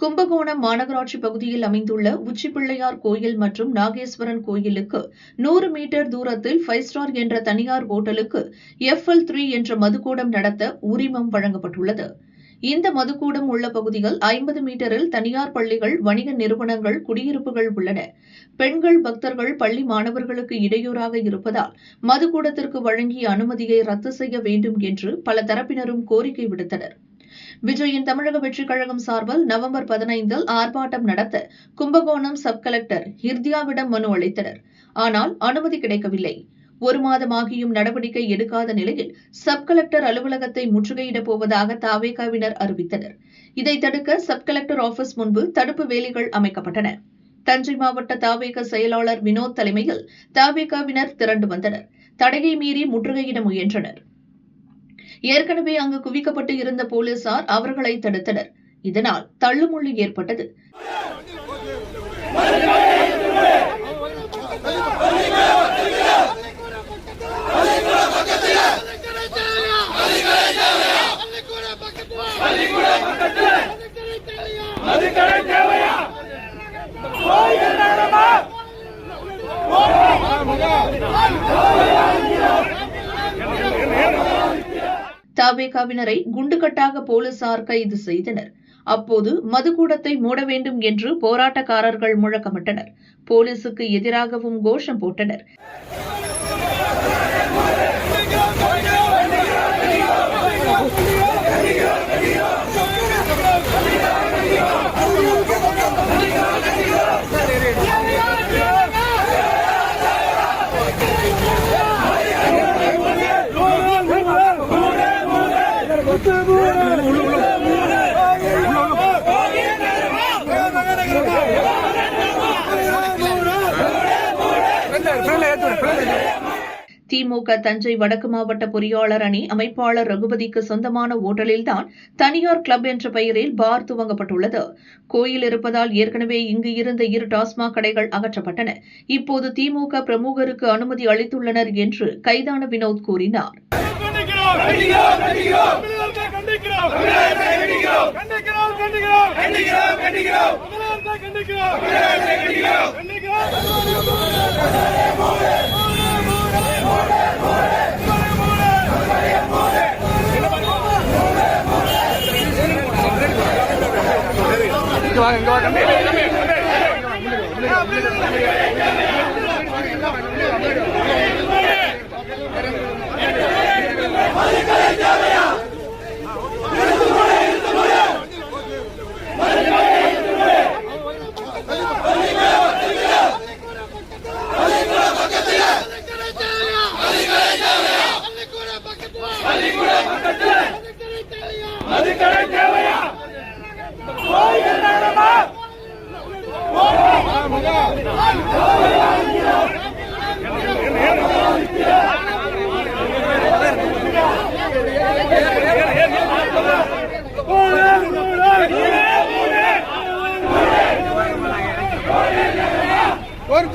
கும்பகோணம் மாநகராட்சி பகுதியில் அமைந்துள்ள உச்சிப்பிள்ளையார் கோயில் மற்றும் நாகேஸ்வரன் கோயிலுக்கு 100 மீட்டர் தூரத்தில் 5 ஸ்டார் என்ற தனியார் ஓட்டலுக்கு FL3 என்ற மதுக்கூடம் நடத்த உரிமம் வழங்கப்பட்டுள்ளது. இந்த மதுக்கூடம் உள்ள பகுதியில் 50 மீட்டரில் தனியார் பள்ளிகள், வணிக நிறுவனங்கள், குடியிருப்புகள் உள்ளன. பெண்கள் பக்தர்கள், பள்ளி மாணவர்களுக்கு இடையூறாக இருப்பதால் மதுக்கூடத்திற்கு வழங்கிய அனுமதியை ரத்து செய்ய வேண்டும் என்று பல தரப்பினரும் கோரிக்கை விடுத்தனர். விஜயின் தமிழக வெற்றிக் கழகம் சார்பில் நவம்பர் 15 ஆர்ப்பாட்டம் நடத்த கும்பகோணம் சப் கலெக்டர் ஹிர்தியாவிடம் மனு அளித்தனர். ஆனால் அனுமதி கிடைக்கவில்லை. 1 மாதமாகியும் நடவடிக்கை எடுக்காத நிலையில் சப் கலெக்டர் அலுவலகத்தை முற்றுகையிடப் போவதாக தவேகாவினர் அறிவித்தனர். இதை தடுக்க சப் கலெக்டர் ஆபீஸ் முன்பு தடுப்பு வேலிகள் அமைக்கப்பட்டன. தஞ்சை மாவட்ட தவேகா செயலாளர் வினோத் தலைமையில் தவேகாவினர் திரண்டு வந்தனர். தடையை மீறி முற்றுகையிட முயன்றனர். ஏற்கனவே அங்கு குவிக்கப்பட்டு இருந்த போலீசார் அவர்களை தடுத்தனர். இதனால் தள்ளுமுள்ளு ஏற்பட்டது. தவேகாவினரை குண்டுகட்டாக போலீசார் கைது செய்தனர். அப்போது மதுக்கூடத்தை மூட வேண்டும் என்று போராட்டக்காரர்கள் முழக்கமிட்டனர். போலீசுக்கு எதிராகவும் கோஷம் போட்டனர். திமுக தஞ்சை வடக்கு மாவட்ட பொறியாளர் அணி அமைப்பாளர் ரகுபதிக்கு சொந்தமான ஓட்டலில்தான் தனியார் கிளப் என்ற பெயரில் பார் துவங்கப்பட்டுள்ளது. கோயில் இருப்பதால் ஏற்கனவே இங்கு இருந்த 2 டாஸ்மாக் கடைகள் அகற்றப்பட்டன. இப்போது திமுக பிரமுகருக்கு அனுமதி அளித்துள்ளனர் என்று கைதான வினோத் கூறினார். ஒரு